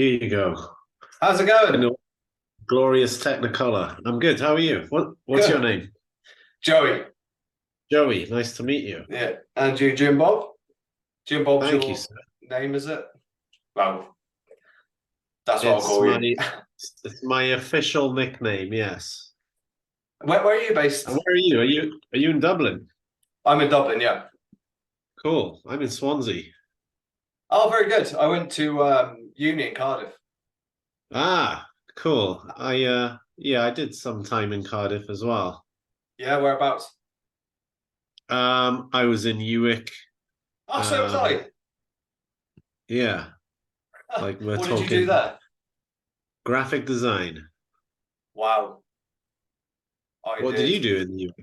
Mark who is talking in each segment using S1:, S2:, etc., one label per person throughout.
S1: Here you go.
S2: How's it
S1: In
S2: going?
S1: a glorious Technicolor. I'm good. How are you? What's your
S2: Good.
S1: name?
S2: Joey.
S1: Joey. Nice to meet you.
S2: Yeah. And you, Jimbob? Jimbob's
S1: Thank you,
S2: your
S1: sir.
S2: name, is it? Well, that's what I'll
S1: It's
S2: call
S1: my
S2: you.
S1: it's my official nickname. Yes.
S2: Where are you
S1: And
S2: based?
S1: where are you? Are you in Dublin?
S2: I'm in Dublin, yeah.
S1: Cool. I'm in Swansea.
S2: Oh, very good. I went to uni in Cardiff.
S1: Ah, cool. I did some time in Cardiff as well.
S2: Yeah, whereabouts?
S1: I was in Newark.
S2: Oh, so was
S1: Um,
S2: I.
S1: yeah, like we're
S2: What did you do
S1: talking
S2: there?
S1: graphic design.
S2: Wow. I
S1: What did
S2: did
S1: you do in Newark?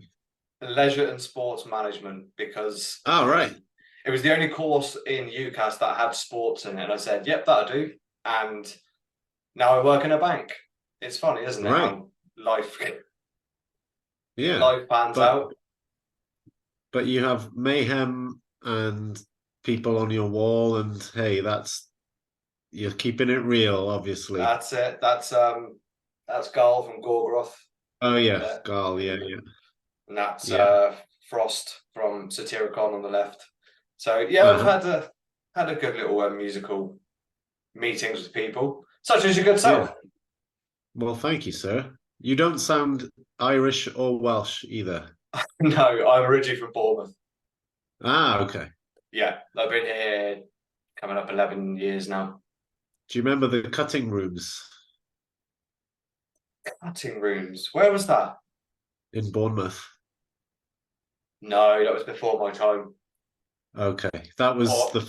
S2: leisure and sports management because
S1: Oh, right.
S2: it was the only course in UCAS that had sports in it. And I said, yep, that'll do. And now I work in a bank. It's funny, isn't it?
S1: Right.
S2: How life
S1: Yeah.
S2: life pans
S1: But
S2: out.
S1: but you have mayhem and people on your wall, and hey, you're keeping it real, obviously.
S2: That's it. That's Garl from Gorgoroth
S1: Oh yeah,
S2: there,
S1: Carl, yeah, yeah.
S2: and that's
S1: Yeah.
S2: Frost from Satyricon on the left. So yeah, we've
S1: Uh-huh.
S2: had a good little musical meetings with people, such as your good
S1: Yeah.
S2: self.
S1: Well, thank you, sir. You don't sound Irish or Welsh either.
S2: No, I'm originally from Bournemouth.
S1: Ah, okay.
S2: Yeah, I've been here coming up 11 years now.
S1: Do you remember the cutting rooms
S2: Cutting rooms. Where was that?
S1: in Bournemouth?
S2: No, that was before my time.
S1: Okay. That was the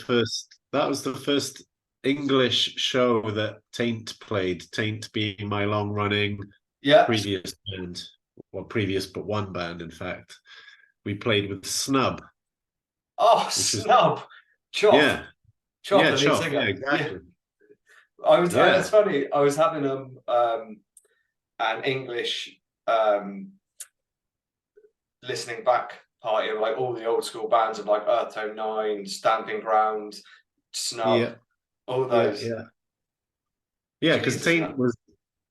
S1: first English show that Taint played, Taint being my long running
S2: Yeah.
S1: previous band, well, previous but one band, in fact. We played with Snub,
S2: Oh,
S1: which was
S2: snub. Choff.
S1: yeah,
S2: Choff,
S1: yeah,
S2: the lead
S1: Choff, yeah,
S2: singer. Yeah.
S1: exactly,
S2: It's
S1: yeah,
S2: funny. I was having an English um listening back party of like all the old school bands of like Earth Tone Nine, Stamping Ground, Snub,
S1: yeah,
S2: all
S1: yeah,
S2: those.
S1: yeah, yeah. Because
S2: Jesus,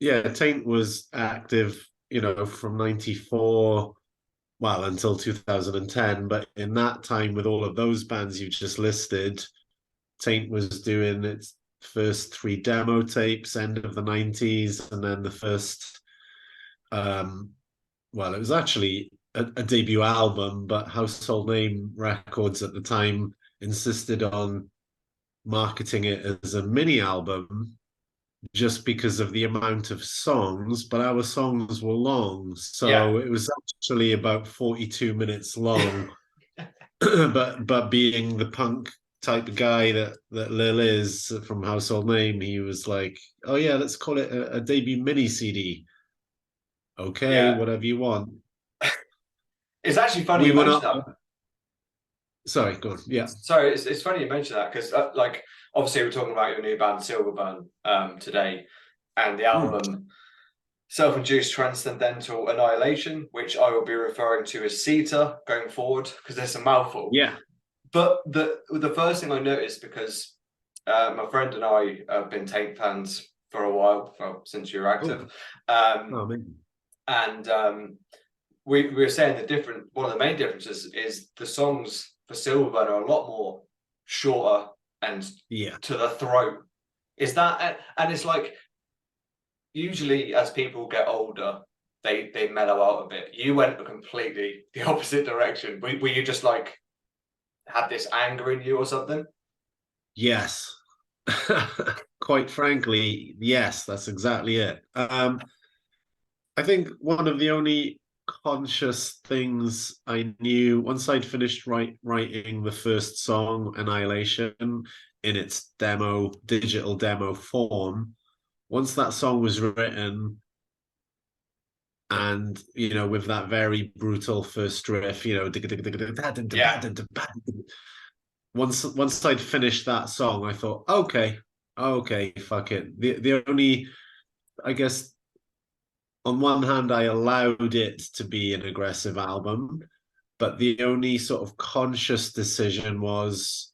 S2: man.
S1: Taint was active, from '94, well, until 2010. But in that time, with all of those bands you just listed, Taint was doing its first three demo tapes, end of the '90s, and then the first, um, well, it was actually a debut album, but Household Name Records at the time insisted on marketing it as a mini album just because of the amount of songs, but our songs were long.
S2: Yeah.
S1: So it was actually about 42 minutes long. but being the punk type guy that Lil is from Household Name, he was like, "Oh yeah, let's call it a debut mini CD. Okay,
S2: Yeah.
S1: whatever you want."
S2: It's actually funny
S1: We
S2: you
S1: were
S2: mentioned
S1: not.
S2: that.
S1: Sorry, go on. Yeah.
S2: Sorry, it's funny you mentioned that because like obviously we're talking about your new band Silverburn today and the
S1: Hmm.
S2: album Self Induced Transcendental Annihilation, which I will be referring to as CETA going forward because it's a mouthful.
S1: Yeah.
S2: But the first thing I noticed because my friend and I have been Taint fans for a while, well, since you were
S1: Oh,
S2: active, um,
S1: oh, man.
S2: and we were saying one of the main differences is the songs for Silverburn are a lot more shorter and
S1: Yeah.
S2: to the throat. Is that and it's like usually as people get older, they mellow out a bit. You went completely the opposite direction. Were you just like had this anger in you or something?
S1: Yes. Quite frankly, yes, that's exactly it. I think one of the only conscious things I knew once I'd finished writing the first song, Annihilation, in its digital demo form, once that song was written, and with that very brutal first riff,
S2: Yeah,
S1: once I'd finished that song, I thought, okay, fuck it. The only, I guess, on one hand, I allowed it to be an aggressive album, but the only sort of conscious decision was,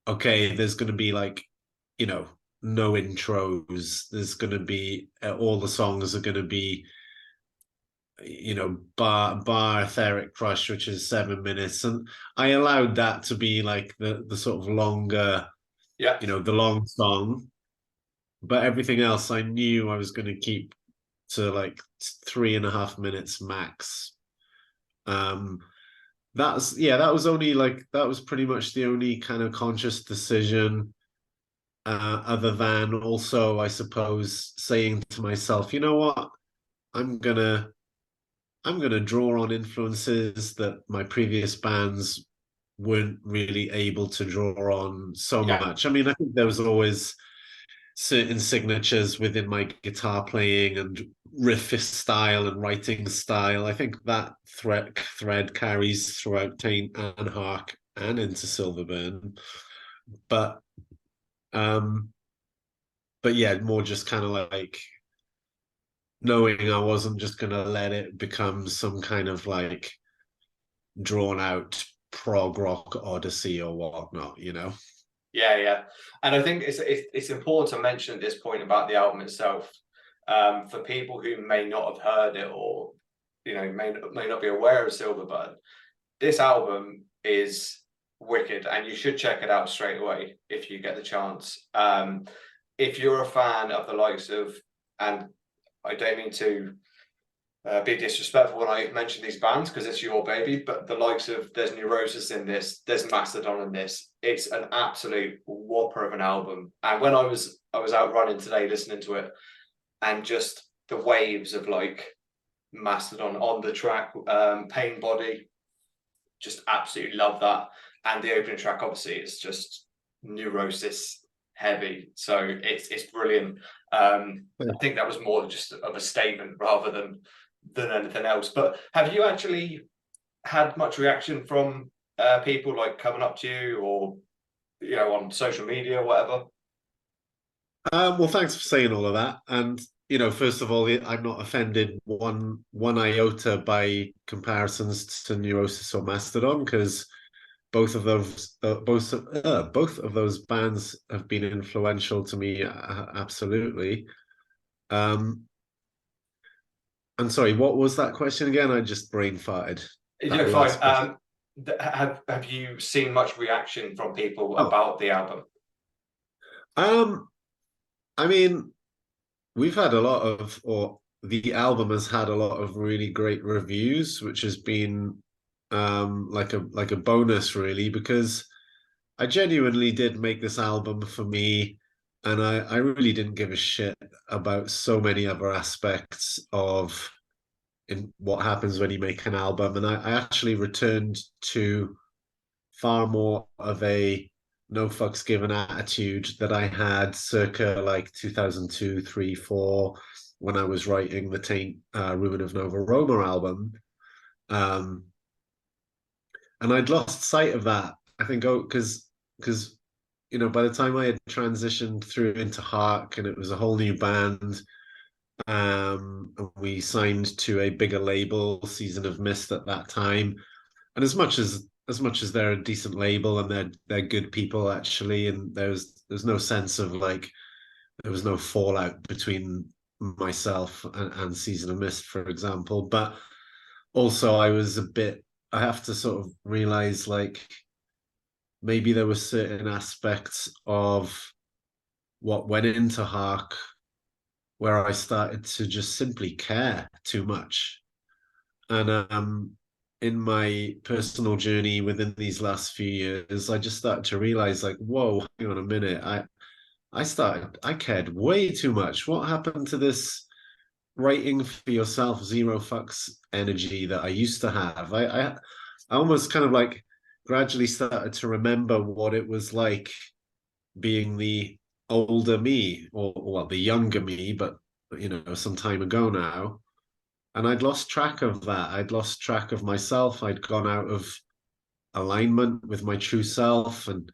S1: okay, there's going to be like, you know, no intros. There's going to be all the songs are going to be, bar etheric crush, which is 7 minutes, and I allowed that to be like the sort of longer,
S2: Yeah.
S1: the long song, but everything else I knew I was going to keep to like 3.5 minutes max. um that was only like, that was pretty much the only kind of conscious decision, other than also, I suppose, saying to myself, you know what, I'm gonna I'm going to draw on influences that my previous bands weren't really able to draw on so
S2: Yeah.
S1: much. I mean, I think there was always certain signatures within my guitar playing and riff style and writing style. I think that thread carries throughout Taint and Hark and into Silverburn. But um but yeah, more just kind of like knowing I wasn't just gonna let it become some kind of like drawn out prog rock odyssey or whatnot.
S2: Yeah, yeah. And I think it's important to mention at this point about the album itself, for people who may not have heard it, or may not be aware of Silverburn. This album is wicked, and you should check it out straight away if you get the chance. If you're a fan of the likes of, and I don't mean to be disrespectful when I mention these bands because it's your baby, but the likes of, there's Neurosis in this, there's Mastodon in this. It's an absolute whopper of an album. And when I was out running today listening to it, and just the waves of like Mastodon on the track, Pain Body, just absolutely love that. And the opening track, obviously, is just Neurosis heavy, so it's brilliant. I think that was more just of a statement rather than anything else. But have you actually had much reaction from people like coming up to you, or on social media or whatever?
S1: Well, thanks for saying all of that. And first of all, I'm not offended one iota by comparisons to Neurosis or Mastodon, because both of those bands have been influential to me, absolutely. I'm sorry, what was that question again? I just brain farted. That last question.
S2: Fine. Have you seen much reaction from people
S1: Oh,
S2: about the album?
S1: I mean, we've had a lot of, or the album has had a lot of really great reviews, which has been like a bonus, really, because I genuinely did make this album for me, and I really didn't give a shit about so many other aspects of in what happens when you make an album. And I actually returned to far more of a no fucks given attitude that I had circa like 2002, 3, 4, when I was writing the Taint Ruin of Nova Roma album. Um, and I'd lost sight of that. I think, because by the time I had transitioned through into Hark and it was a whole new band, and we signed to a bigger label, Season of Mist, at that time. And as much as they're a decent label and they're good people, actually, and there's no sense of like, there was no fallout between myself and Season of Mist, for example. But also I have to sort of realize, like, maybe there were certain aspects of what went into Hark where I started to just simply care too much. And in my personal journey within these last few years, I just started to realize, like, whoa, hang on a minute. I cared way too much. What happened to this writing for yourself, zero fucks energy that I used to have? I almost kind of like gradually started to remember what it was like being the older me, or well, the younger me, but some time ago now. And I'd lost track of that. I'd lost track of myself. I'd gone out of alignment with my true self, and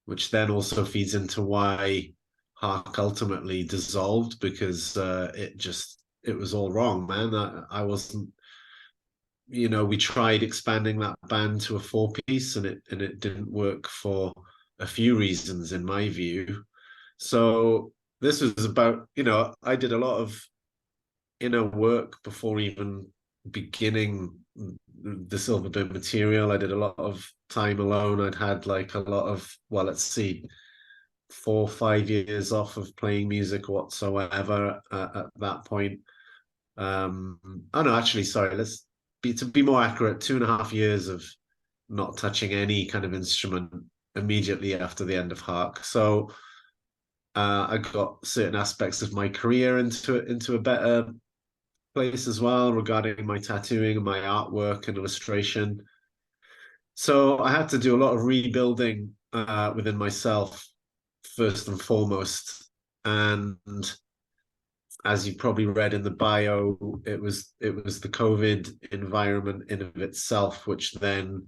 S1: which then also feeds into why Hark ultimately dissolved, because it was all wrong, man. I wasn't. We tried expanding that band to a 4-piece, and it didn't work for a few reasons, in my view. So this was about, I did a lot of inner work before even beginning the Silverburn material. I did a lot of time alone. I'd had like a lot of, well, let's see, 4 or 5 years off of playing music whatsoever at that point. Oh no, actually, sorry. To be more accurate, 2.5 years of not touching any kind of instrument immediately after the end of Hark. So I got certain aspects of my career into a better place as well regarding my tattooing and my artwork and illustration. So I had to do a lot of rebuilding within myself first and foremost. And as you probably read in the bio, it was the COVID environment in of itself, which then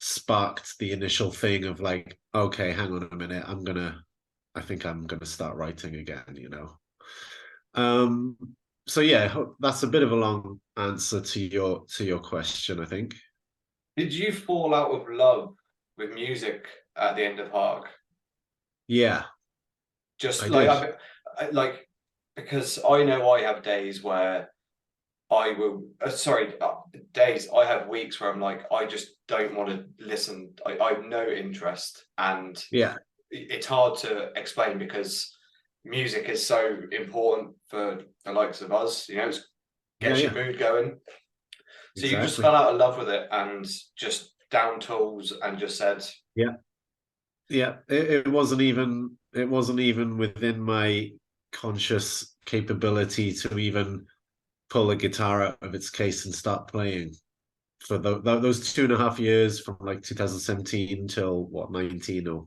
S1: sparked the initial thing of like, okay, hang on a minute, I think I'm gonna start writing again. Um, so yeah, that's a bit of a long answer to your question, I think.
S2: Did you fall out of love with music at the end of Hark?
S1: Yeah,
S2: Just
S1: I
S2: like
S1: did.
S2: like because I know I have days where I will sorry days I have weeks where I'm like I just don't want to listen. I have no interest, and
S1: Yeah,
S2: it's hard to explain because music is so important for the likes of us. It
S1: yeah,
S2: gets your
S1: yeah,
S2: mood going. So you just
S1: exactly.
S2: fell out of love with it and just down tools and just said,
S1: Yeah, yeah. It wasn't even within my conscious capability to even pull a guitar out of its case and start playing for those 2.5 years from like 2017 till what 19 or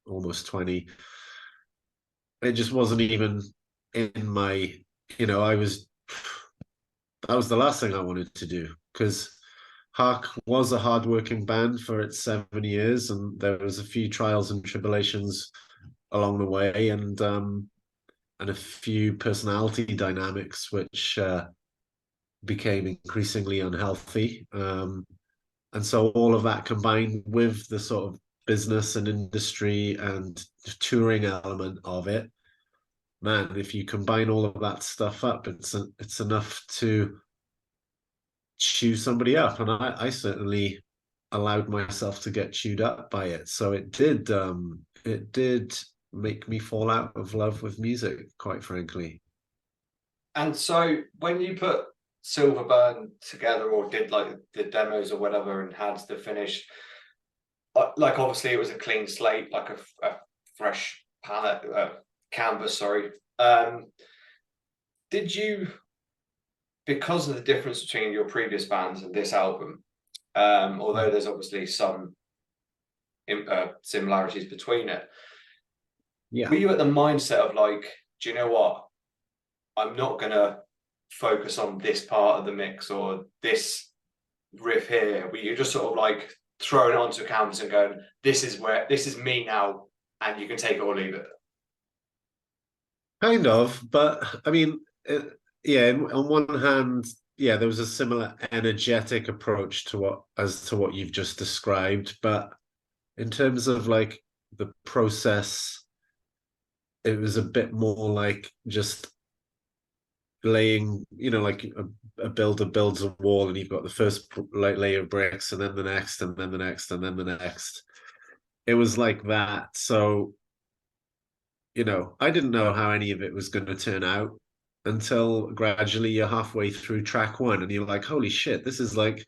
S1: almost 20. It just wasn't even in my, I was that was the last thing I wanted to do because Hark was a hardworking band for its 7 years, and there was a few trials and tribulations along the way, and a few personality dynamics which became increasingly unhealthy. And so all of that combined with the sort of business and industry and touring element of it, man, if you combine all of that stuff up, it's enough to chew somebody up, and I certainly allowed myself to get chewed up by it. So it did make me fall out of love with music, quite frankly.
S2: and so when you put Silverburn together or did like the demos or whatever and had the finish, like obviously it was a clean slate, like a fresh palette canvas. Sorry, did you, because of the difference between your previous bands and this album, although there's obviously some similarities between it,
S1: Yeah.
S2: were you at the mindset of like, do you know what? I'm not gonna focus on this part of the mix or this riff here. Were you just sort of like throwing it onto a canvas and going, this is me now, and you can take it or leave it?
S1: Kind of, but I mean, yeah. On one hand, yeah, there was a similar energetic approach to what you've just described, but in terms of like the process, it was a bit more like just laying, like a builder builds a wall, and you've got the first layer of bricks, and then the next, and then the next, and then the next. It was like that. So I didn't know how any of it was going to turn out until gradually you're halfway through track one and you're like, holy shit, this is like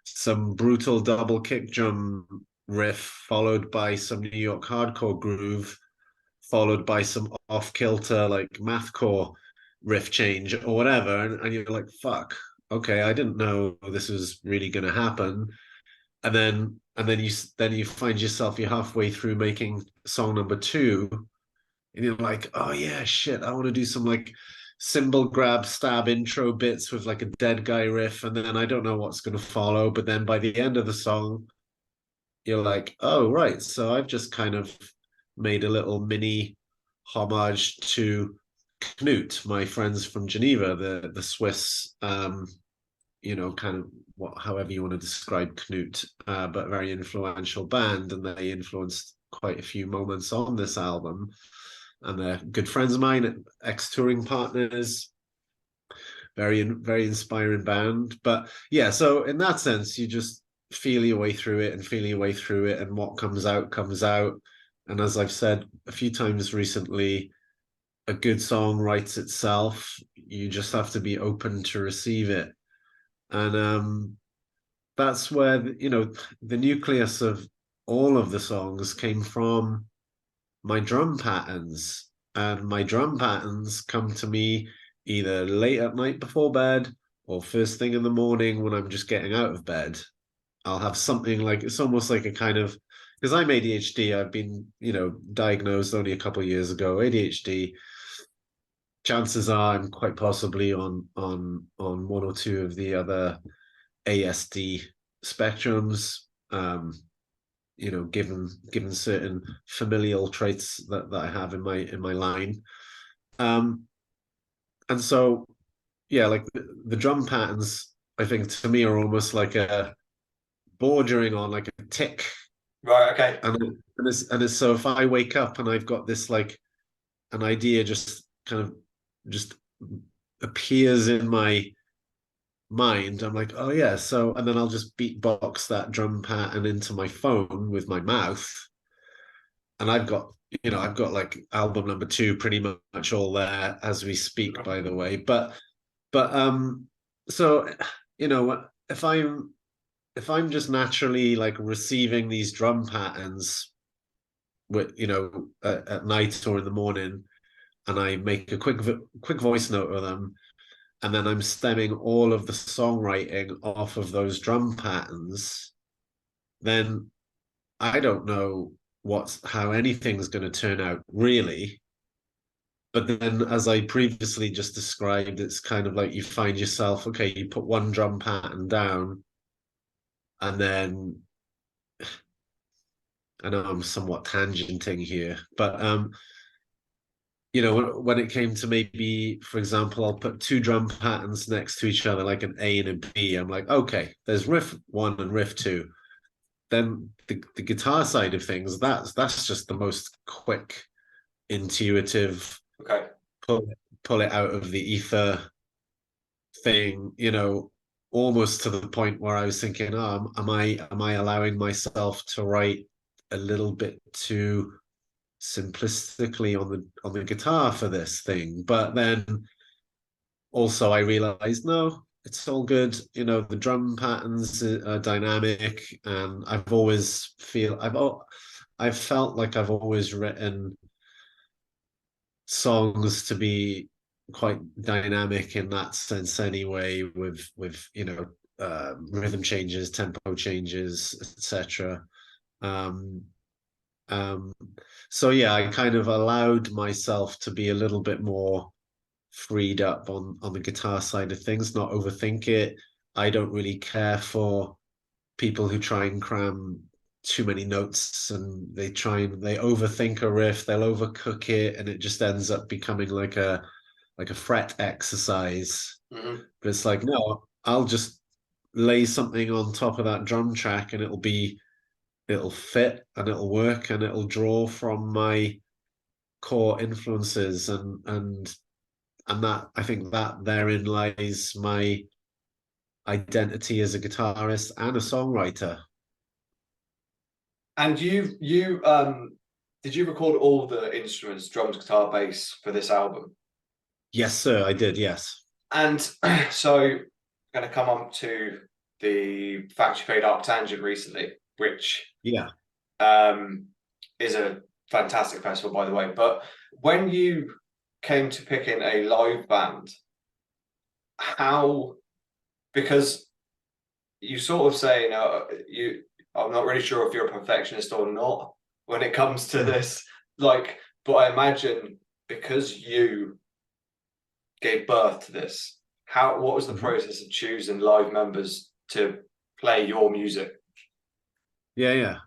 S1: some brutal double kick drum riff followed by some New York hardcore groove, followed by some off kilter like mathcore riff change or whatever. And you're like, fuck, okay, I didn't know this was really going to happen. And then you find yourself, you're halfway through making song number two, and you're like, oh yeah, shit, I want to do some like cymbal grab stab intro bits with like a dead guy riff, and then I don't know what's going to follow. But then by the end of the song, you're like, oh right, so I've just kind of made a little mini homage to Knut, my friends from Geneva, the Swiss, kind of however you want to describe Knut, but very influential band, and they influenced quite a few moments on this album. and they're good friends of mine, ex-touring partners. Very inspiring band. But yeah, so in that sense, you just feel your way through it and feel your way through it, and what comes out comes out. And as I've said a few times recently, a good song writes itself. You just have to be open to receive it. And that's where the nucleus of all of the songs came from my drum patterns. And my drum patterns come to me either late at night before bed or first thing in the morning when I'm just getting out of bed. I'll have something like, it's almost like a kind of, because I'm ADHD. I've been, diagnosed only a couple of years ago. ADHD. Chances are I'm quite possibly on one or two of the other ASD spectrums. Given certain familial traits that I have in my line. And so yeah, like the drum patterns, I think to me are almost like a bordering on like a tick.
S2: Right. Okay.
S1: And it's so if I wake up and I've got this like an idea just kind of just appears in my mind, I'm like, oh yeah, so and then I'll just beatbox that drum pattern into my phone with my mouth. And I've got like album number 2 pretty much all there as we speak, by the way. But so if I'm just naturally like receiving these drum patterns with at night or in the morning, and I make a quick voice note of them, and then I'm stemming all of the songwriting off of those drum patterns, then I don't know how anything's going to turn out really. But then, as I previously just described, it's kind of like you find yourself, okay, you put one drum pattern down, and then I know I'm somewhat tangenting here, but when it came to maybe, for example, I'll put 2 drum patterns next to each other, like an A and a B. I'm like, okay, there's riff 1 and riff 2. Then the guitar side of things, that's just the most quick, intuitive,
S2: Okay.
S1: pull it out of the ether thing, almost to the point where I was thinking, oh, am I allowing myself to write a little bit too simplistically on the guitar for this thing? But then also I realized, no, it's all good. The drum patterns are dynamic, and I've felt like I've always written songs to be quite dynamic in that sense anyway, with rhythm changes, tempo changes, etc. um um so yeah, I kind of allowed myself to be a little bit more freed up on the guitar side of things, not overthink it. I don't really care for people who try and cram too many notes, and they overthink a riff, they'll overcook it, and it just ends up becoming like a fret exercise.
S2: Mm-hmm.
S1: But it's like, no, I'll just lay something on top of that drum track, and it'll fit and it'll work, and it'll draw from my core influences, and that, I think, that therein lies my identity as a guitarist and a songwriter.
S2: And you did you record all the instruments, drums, guitar, bass for this album?
S1: Yes, sir, I did. Yes.
S2: And so I'm going to come on to the fact you played Arctangent recently, which
S1: Yeah.
S2: is a fantastic festival, by the way. But when you came to picking a live band, because you sort of say, I'm not really sure if you're a perfectionist or not when it comes to this. But I imagine because you gave birth to this, what was the process of choosing live members to play your music?
S1: Yeah.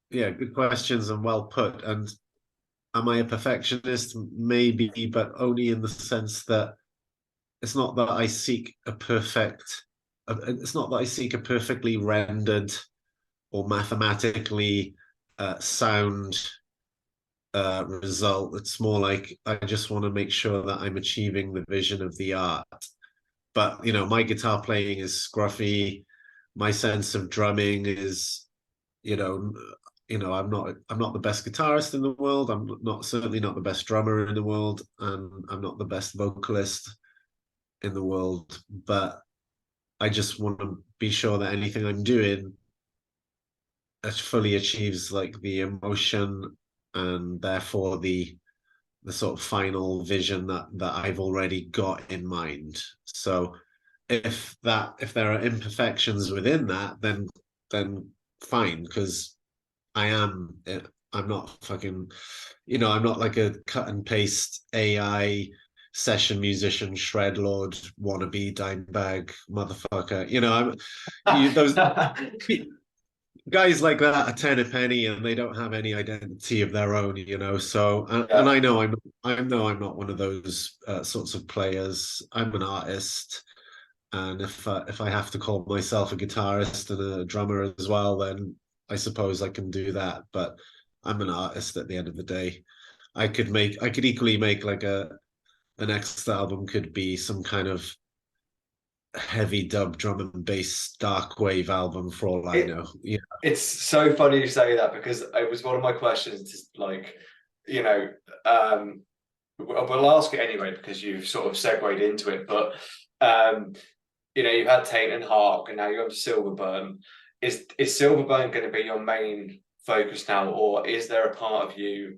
S1: Yeah, good questions and well put. And am I a perfectionist? Maybe, but only in the sense that it's not that I seek a perfectly rendered or mathematically sound result. It's more like I just want to make sure that I'm achieving the vision of the art. But you know, my guitar playing is scruffy. My sense of drumming is, you know, I'm not the best guitarist in the world. I'm not certainly not the best drummer in the world, and I'm not the best vocalist in the world. But I just want to be sure that anything I'm doing fully achieves like the emotion and therefore the sort of final vision that I've already got in mind. So if there are imperfections within that, then fine, because I am I'm not fucking, you know, I'm not like a cut and paste AI session musician, shred lord, wannabe dimebag motherfucker. You know, those guys like that are ten a penny, and they don't have any identity of their own. You know, so and
S2: Yeah.
S1: I know I'm not one of those sorts of players. I'm an artist. And if I have to call myself a guitarist and a drummer as well, then I suppose I can do that. But I'm an artist at the end of the day. I could equally make like the next album could be some kind of heavy dub drum and bass dark wave album for all I
S2: It
S1: know. Yeah.
S2: it's so funny you say that, because it was one of my questions, like, you know, we'll ask it anyway because you've sort of segued into it. But you know, you had Taint and Hark, and now you're on to Silverburn. Is Silverburn going to be your main focus now, or is there a part of you,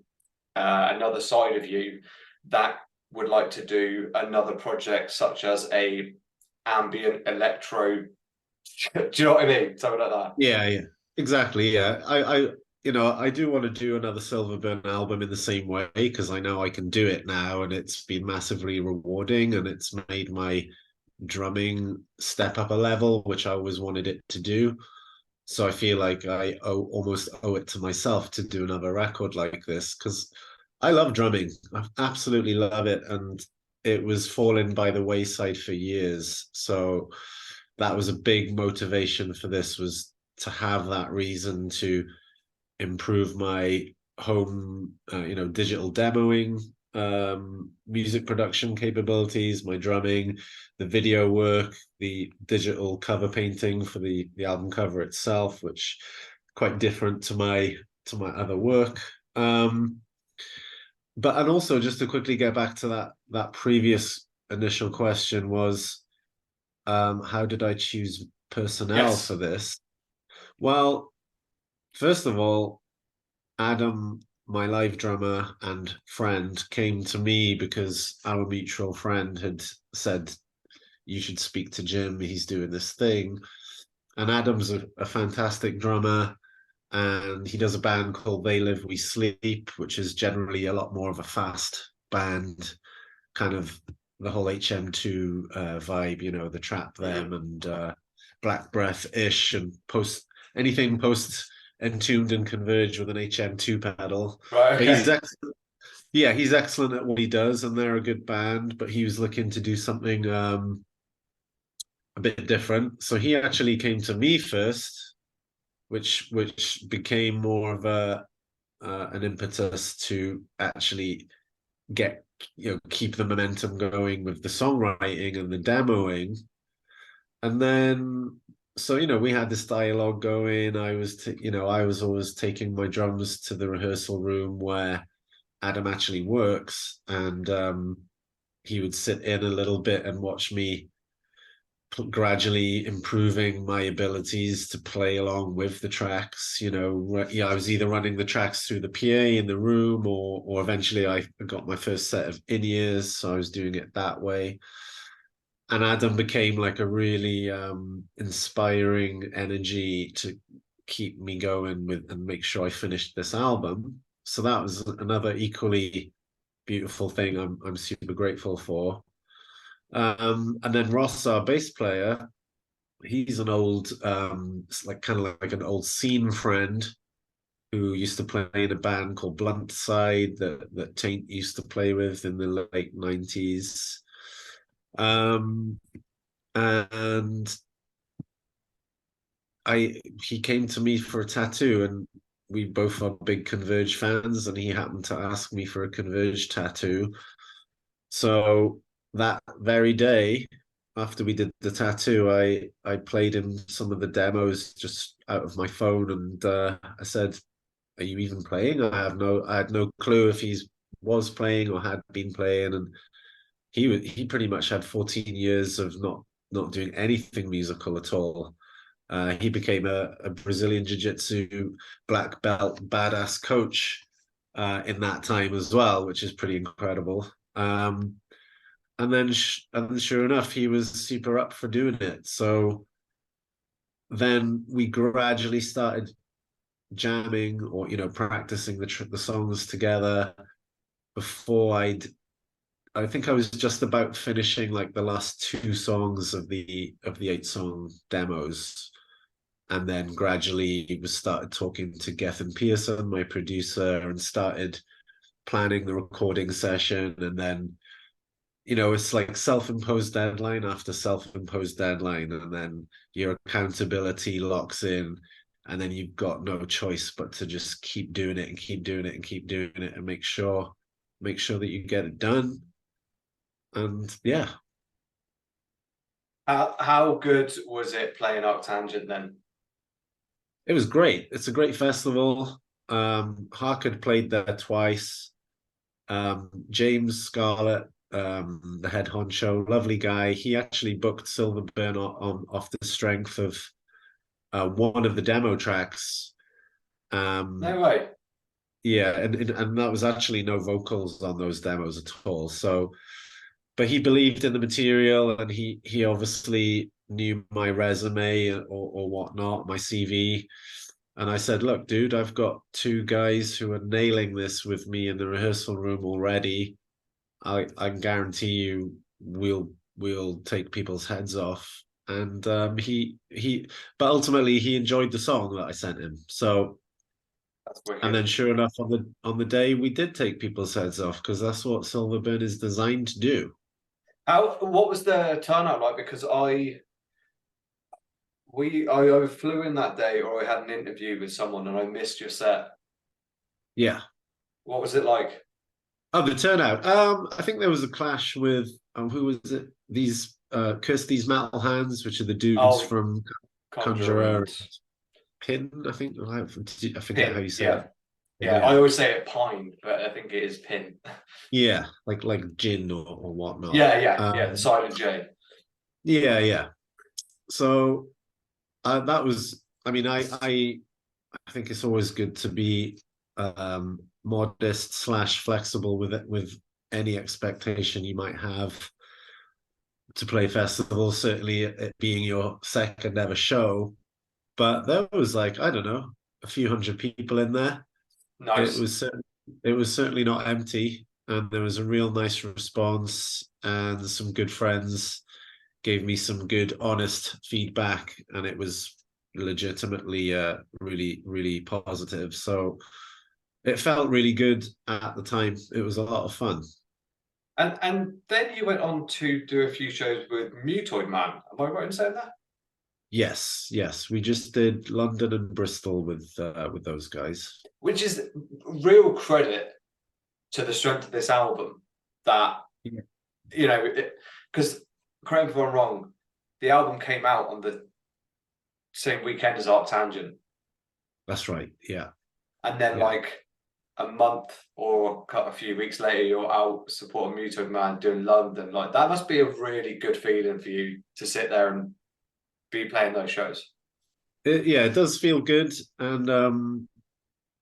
S2: another side of you, that would like to do another project such as a ambient electro? Do you know what I mean? Something like that.
S1: Yeah, exactly. Yeah, you know, I do want to do another Silverburn album in the same way because I know I can do it now, and it's been massively rewarding, and it's made my drumming step up a level, which I always wanted it to do. So I feel like almost owe it to myself to do another record like this because I love drumming. I absolutely love it, and it was falling by the wayside for years. So that was a big motivation for this, was to have that reason to improve my home, you know, digital demoing, music production capabilities, my drumming, the video work, the digital cover painting for the album cover itself, which quite different to my other work. But and also just to quickly get back to that previous initial question was, how did I choose personnel for
S2: Yes.
S1: this? Well, first of all, Adam, my live drummer and friend, came to me because our mutual friend had said, you should speak to Jim. He's doing this thing. And Adam's a fantastic drummer. And he does a band called They Live, We Sleep, which is generally a lot more of a fast band, kind of the whole HM2 vibe, you know, the Trap Them and Black Breath ish, and anything post Entombed and Converge with an HM2 pedal.
S2: Right.
S1: But
S2: Okay.
S1: he's excellent at what he does, and they're a good band. But he was looking to do something a bit different, so he actually came to me first, which became more of a an impetus to actually get, you know, keep the momentum going with the songwriting and the demoing. And then so, you know, we had this dialogue going. You know, I was always taking my drums to the rehearsal room where Adam actually works, and he would sit in a little bit and watch me gradually improving my abilities to play along with the tracks. You know, yeah, I was either running the tracks through the PA in the room, or eventually I got my first set of in-ears, so I was doing it that way. And Adam became like a really inspiring energy to keep me going with and make sure I finished this album. So that was another equally beautiful thing I'm super grateful for. And then Ross, our bass player, he's an old like kind of like an old scene friend who used to play in a band called Blunt Side that Taint used to play with in the late 90s. Um and I he came to me for a tattoo, and we both are big Converge fans, and he happened to ask me for a Converge tattoo. So that very day, after we did the tattoo, I played him some of the demos just out of my phone, and I said, "Are you even playing?" I had no clue if he was playing or had been playing, and he pretty much had 14 years of not doing anything musical at all. He became a Brazilian Jiu-Jitsu black belt badass coach in that time as well, which is pretty incredible. And then sure enough, he was super up for doing it. So then we gradually started jamming, or practicing the songs together. Before I think I was just about finishing like the last two songs of the 8-song demos, and then gradually we started talking to Gethin Pearson, my producer, and started planning the recording session. And then it's like self-imposed deadline after self-imposed deadline, and then your accountability locks in, and then you've got no choice but to just keep doing it and keep doing it and keep doing it, and make sure that you get it done. And yeah.
S2: How good was it playing Arctangent then?
S1: It was great. It's a great festival. Harkard played there twice. James Scarlett, the head honcho, lovely guy. He actually booked Silverburn off the strength of one of the demo tracks.
S2: No way.
S1: Yeah, and that was actually no vocals on those demos at all. So, but he believed in the material, and he obviously knew my resume or whatnot, my CV. And I said, "Look, dude, I've got two guys who are nailing this with me in the rehearsal room already. I can guarantee you we'll take people's heads off." And but ultimately he enjoyed the song that I sent him. So,
S2: That's
S1: and
S2: wicked.
S1: then sure enough, on the day we did take people's heads off, because that's what Silverburn is designed to do.
S2: What was the turnout like? Because I flew in that day, or I had an interview with someone, and I missed your set.
S1: Yeah.
S2: What was it like?
S1: Oh, the turnout. I think there was a clash with who was it? These Curse These Metal Hands, which are the dudes
S2: Oh,
S1: from
S2: Conjure
S1: Conjurer
S2: and
S1: and Pin, I think. I forget how
S2: Pin.
S1: you say
S2: Yeah,
S1: that.
S2: yeah. I
S1: Yeah.
S2: always say it Pine, but I think it is Pin.
S1: Yeah, like gin or whatnot.
S2: Yeah, yeah, yeah. The silent J.
S1: Yeah, yeah. So that was. I mean, I think it's always good to be modest slash flexible with it, with any expectation you might have to play festivals. Certainly, it being your second ever show, but there was like, I don't know, a few hundred people in there. It
S2: Nice.
S1: was it was certainly not empty, and there was a real nice response, and some good friends gave me some good honest feedback, and it was legitimately really really positive. So it felt really good at the time. It was a lot of fun.
S2: And then you went on to do a few shows with Mutoid Man. Am I right in saying that?
S1: Yes, yes, we just did London and Bristol with those guys.
S2: Which is real credit to the strength of this album. That
S1: Yeah.
S2: because correct me if I'm wrong, the album came out on the same weekend as Arctangent,
S1: That's right. Yeah,
S2: and then
S1: yeah.
S2: like a month or a few weeks later, you're out supporting Mutoid Man doing London. Like that must be a really good feeling for you to sit there and be playing those shows.
S1: Yeah, it does feel good, and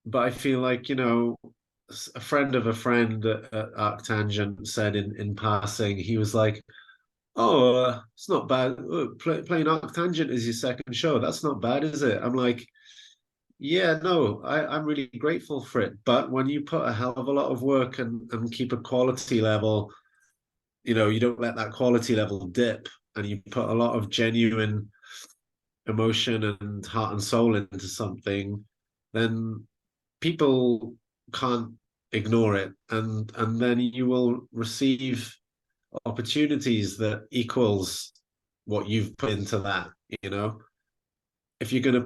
S1: but I feel like, a friend of a friend at Arctangent said in passing, he was like, "Oh, it's not bad. Playing Arctangent is your second show. That's not bad, is it?" I'm like, "Yeah, no, I'm really grateful for it. But when you put a hell of a lot of work and keep a quality level, you don't let that quality level dip, and you put a lot of genuine emotion and heart and soul into something, then people can't ignore it, and then you will receive opportunities that equals what you've put into that, you know." if you're gonna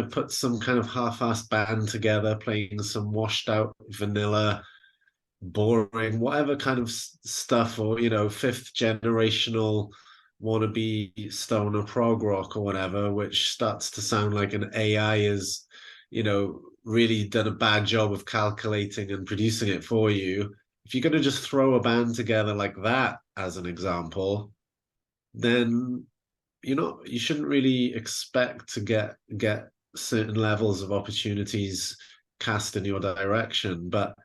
S1: put some kind of half-assed band together, playing some washed out vanilla, boring, whatever kind of stuff, or fifth generational wannabe stoner prog rock or whatever, which starts to sound like an AI is, really done a bad job of calculating and producing it for you. If you're going to just throw a band together like that, as an example, then you shouldn't really expect to get certain levels of opportunities cast in your direction. But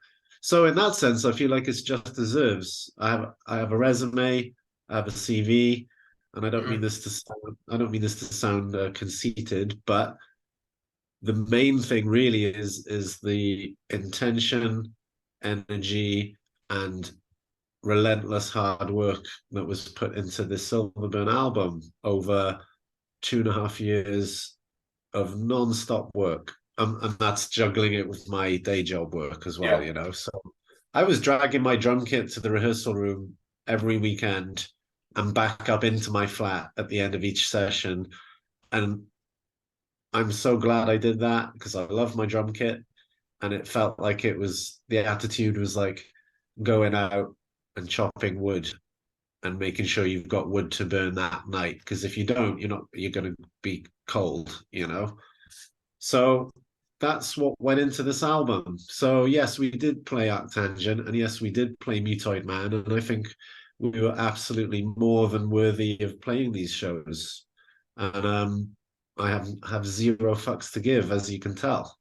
S1: so in that sense, I feel like it's just deserves. I have a resume, I have a CV, and
S2: Mhm.
S1: I don't mean this to sound conceited, but the main thing really is the intention, energy, and relentless hard work that was put into this Silverburn album over 2.5 years of non-stop work. And that's juggling it with my day job work as well,
S2: Yeah.
S1: So I was dragging my drum kit to the rehearsal room every weekend and back up into my flat at the end of each session. And I'm so glad I did that because I love my drum kit. And it felt like the attitude was like going out and chopping wood and making sure you've got wood to burn that night. Because if you don't, you're going to be cold. So that's what went into this album. So yes, we did play Arctangent, and yes, we did play Mutoid Man, and I think we were absolutely more than worthy of playing these shows. And I have zero fucks to give, as you can tell.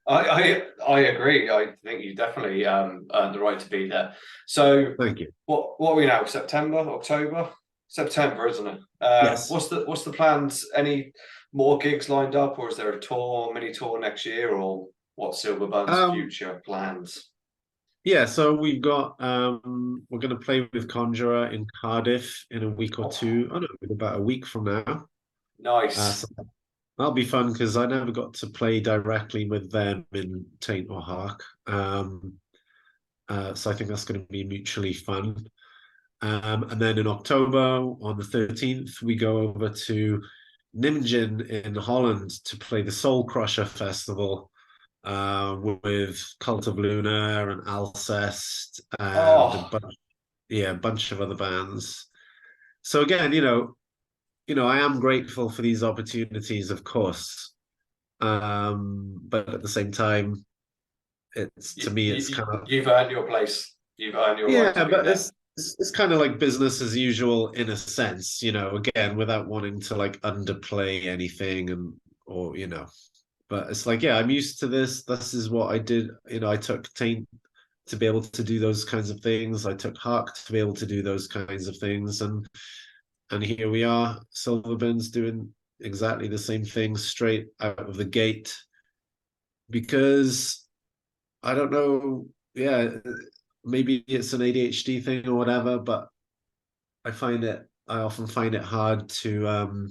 S2: I agree. I think you definitely earned the right to be there. So
S1: Thank you.
S2: what are we now? September, October? September, isn't it?
S1: Yes.
S2: What's the plans? Any more gigs lined up, or is there a tour, mini tour next year, or what's Silverburn's
S1: Um,
S2: future plans?
S1: yeah, so we're gonna play with Conjurer in Cardiff in a week or
S2: Oh,
S1: two. Oh no, in about a week from now.
S2: nice.
S1: So that'll be fun because I never got to play directly with them in Taint or Hark. So I think that's going to be mutually fun. And then in October, on the 13th, we go over to Nimjin in Holland to play the Soul Crusher Festival with Cult of Luna and Alcest and
S2: Oh,
S1: a bunch of other bands. So again, I am grateful for these opportunities, of course. But at the same time, it's to me, it's kind of
S2: you've earned your place. You've earned your right to
S1: yeah,
S2: be
S1: but
S2: there.
S1: it's kind of like business as usual in a sense, again, without wanting to like underplay anything but it's like, yeah, I'm used to this. This is what I did. I took Taint to be able to do those kinds of things. I took Hark to be able to do those kinds of things. And here we are, Silverburn's doing exactly the same thing straight out of the gate because I don't know, yeah, maybe it's an ADHD thing or whatever, but I often find it hard to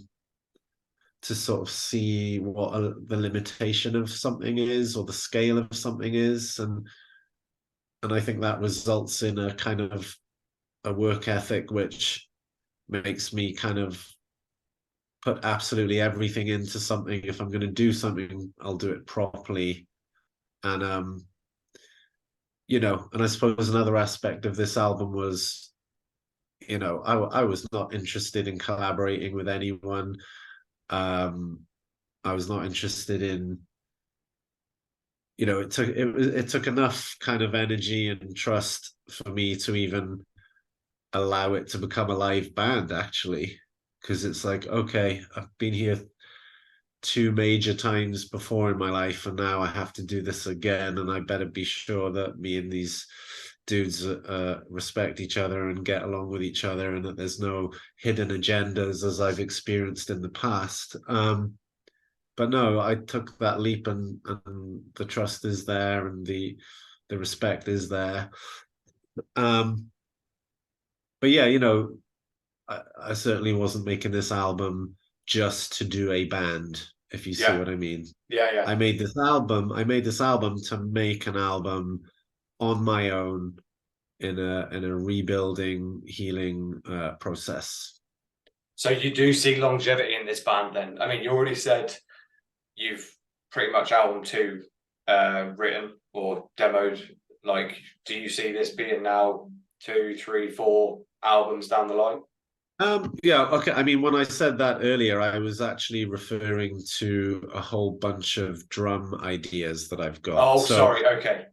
S1: sort of see what the limitation of something is or the scale of something is, and I think that results in a kind of a work ethic which makes me kind of put absolutely everything into something. If I'm going to do something, I'll do it properly. And and I suppose another aspect of this album was, I was not interested in collaborating with anyone. Um, I was not interested in, it took enough kind of energy and trust for me to even allow it to become a live band, actually, because it's like, okay, I've been here two major times before in my life, and now I have to do this again, and I better be sure that me and these dudes respect each other and get along with each other, and that there's no hidden agendas as I've experienced in the past. But no, I took that leap, and the trust is there, and the respect is there. Um, but yeah, I certainly wasn't making this album just to do a band, if you see
S2: Yeah,
S1: what I mean.
S2: yeah, yeah.
S1: I made this album to make an album on my own in a rebuilding, healing process.
S2: So you do see longevity in this band then? I mean, you already said you've pretty much album 2 written or demoed. Like, do you see this being now 2, 3, 4 albums down the line?
S1: Yeah, okay. I mean, when I said that earlier, I was actually referring to a whole bunch of drum ideas that I've got.
S2: Oh,
S1: So
S2: sorry. Okay.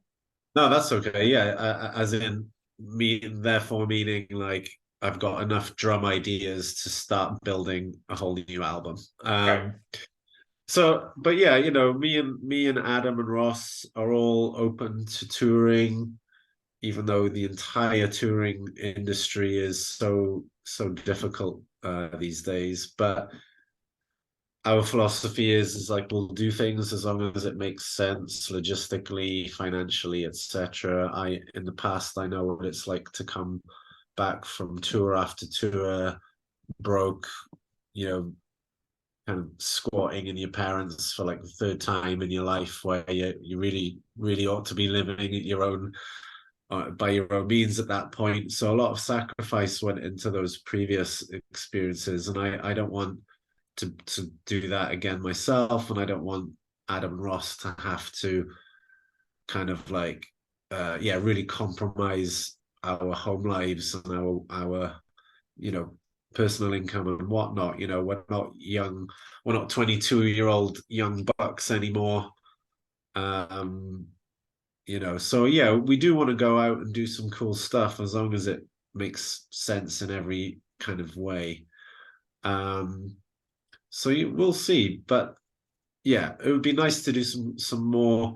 S1: no, that's okay. Yeah, as in me, therefore meaning like I've got enough drum ideas to start building a whole new album.
S2: Okay.
S1: So, but yeah, you know, me and Adam and Ross are all open to touring, even though the entire touring industry is so difficult these days. But our philosophy is like we'll do things as long as it makes sense logistically, financially, etc. I in the past I know what it's like to come back from tour after tour broke, you know, kind of squatting in your parents for like the third time in your life, where you really ought to be living at your own by your own means at that point. So a lot of sacrifice went into those previous experiences, and I don't want to do that again myself, and I don't want Adam and Ross to have to kind of like yeah, really compromise our home lives and our you know personal income and whatnot. You know, we're not young, we're not 22-year-old young bucks anymore. um you know, so yeah, we do want to go out and do some cool stuff as long as it makes sense in every kind of way. So we'll see, but yeah, it would be nice to do some more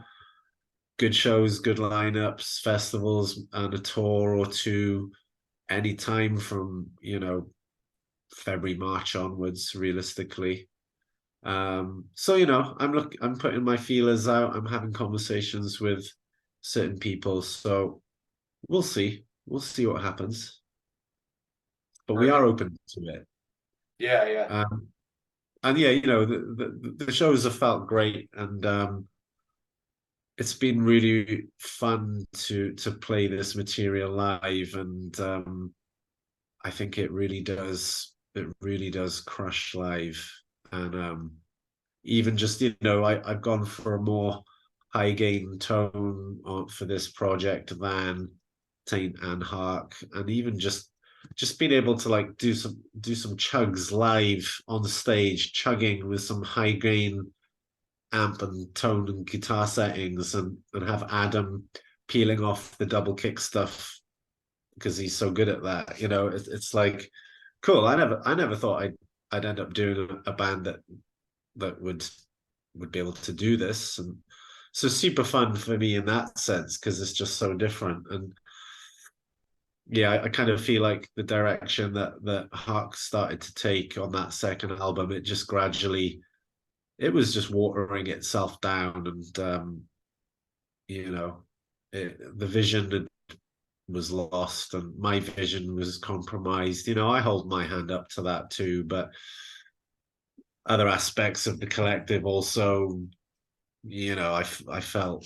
S1: good shows, good lineups, festivals, and a tour or two anytime from, you know, February, March onwards, realistically. So you know, I'm putting my feelers out. I'm having conversations with certain people, so we'll see. We'll see what happens. But we are
S2: Brilliant.
S1: open to it.
S2: Yeah, yeah.
S1: Um, and yeah, you know, the shows have felt great, and it's been really fun to play this material live, and I think it really does crush live. And even just, you know, I've gone for a more high gain tone for this project than Taint and Hark, and even just being able to like do some chugs live on stage, chugging with some high gain amp and tone and guitar settings, and have Adam peeling off the double kick stuff because he's so good at that. You know, it's like cool. I never thought I'd end up doing a band that would be able to do this, and so super fun for me in that sense because it's just so different. And yeah, I kind of feel like the direction that Hark started to take on that second album, it just gradually, it was just watering itself down, and you know, the vision was lost and my vision was compromised. You know, I hold my hand up to that too, but other aspects of the collective also, you know, I felt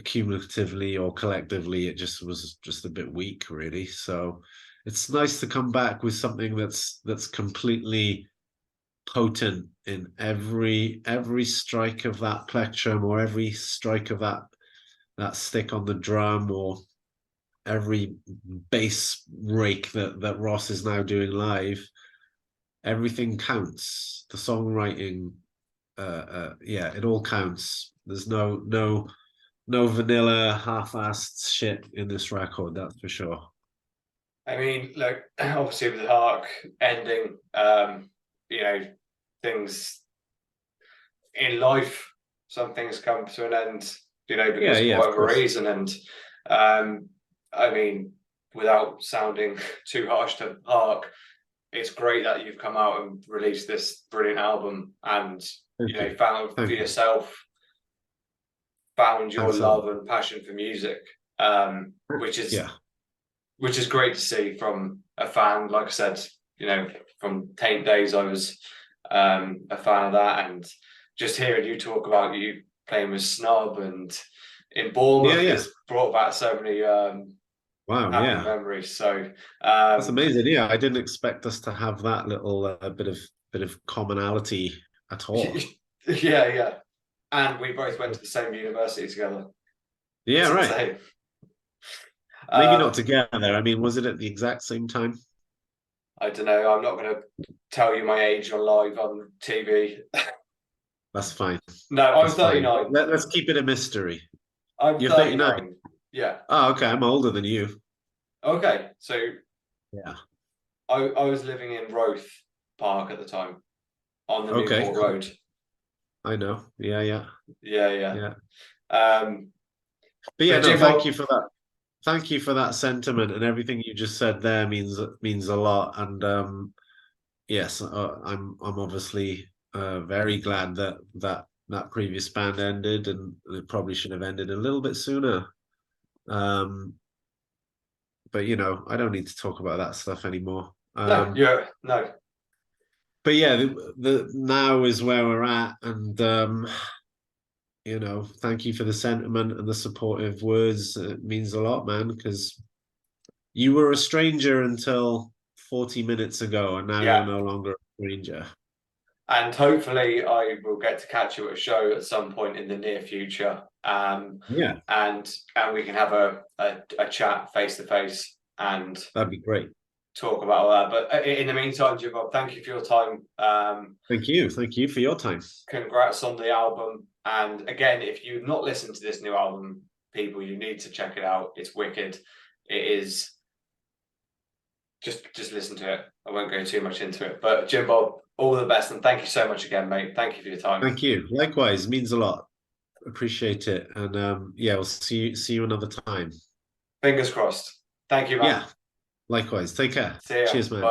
S1: cumulatively or collectively it just was just a bit weak, really. So it's nice to come back with something that's completely potent in every strike of that plectrum, or every strike of that stick on the drum, or every bass rake that Ross is now doing live. Everything counts. The songwriting, yeah, it all counts. There's no vanilla half-assed shit in this record, that's for sure.
S2: I mean, look, obviously with the Hark ending, you know, things in life, some things come to an end, you know,
S1: Yeah,
S2: because of
S1: yeah, of
S2: whatever
S1: course.
S2: reason. And I mean, without sounding too harsh to Hark, it's great that you've come out and released this brilliant album and, you
S1: Thank
S2: know,
S1: you.
S2: found for
S1: Thank you.
S2: yourself, found your
S1: Thanks a lot.
S2: love and passion for music, which is
S1: Yeah.
S2: which is great to see from a fan. Like I said, you know, from Taint days, I was a fan of that, and just hearing you talk about you playing with Snub and in
S1: Yeah,
S2: Bournemouth,
S1: yeah.
S2: it's brought back so many.
S1: Wow,
S2: happy
S1: yeah.
S2: memories. So
S1: That's amazing. Yeah, I didn't expect us to have that little bit of commonality at all.
S2: yeah, yeah. And we both went to the same university together.
S1: Yeah,
S2: It's
S1: right.
S2: insane.
S1: Maybe not
S2: Um,
S1: together. I mean, was it at the exact same time?
S2: I don't know. I'm not going to tell you my age on live on TV.
S1: That's fine.
S2: No, I'm
S1: That's fine.
S2: 39.
S1: Let's keep it a mystery.
S2: I'm
S1: You're 39.
S2: 39. Yeah.
S1: Oh, okay. I'm older than you.
S2: Okay. So
S1: Yeah.
S2: I was living in Roath Park at the time on the
S1: Okay.
S2: Newport Road.
S1: I know. Yeah, yeah,
S2: Yeah, yeah.
S1: yeah.
S2: Um,
S1: But yeah,
S2: but
S1: no, thank
S2: Jimbob,
S1: you for that. Thank you for that sentiment, and everything you just said there means a lot. And yes, I'm obviously very glad that previous band ended, and it probably should have ended a little bit sooner. Um, but I don't need to talk about that stuff anymore.
S2: no, no.
S1: But yeah, the now is where we're at, and thank you for the sentiment and the supportive words. It means a lot, man, because you were a stranger until 40 minutes ago, and now you're
S2: Yeah.
S1: no longer a stranger.
S2: And hopefully I will get to catch you at a show at some point in the near future.
S1: Yeah,
S2: And we can have a chat face to face and
S1: that'd be great.
S2: talk about all that. But in the meantime, Jimbob, thank you for your time.
S1: Thank you. Thank you for your time.
S2: Congrats on the album. And again, if you've not listened to this new album, people, you need to check it out. It's wicked. It is just listen to it. I won't go too much into it. But Jimbob, all the best and thank you so much again, mate. Thank you for your time.
S1: Thank you. Likewise, means a lot. Appreciate it. And yeah, we'll see you another time.
S2: Fingers crossed. Thank you, man.
S1: Yeah, likewise. Take care.
S2: See ya.
S1: Cheers, man.
S2: Bye.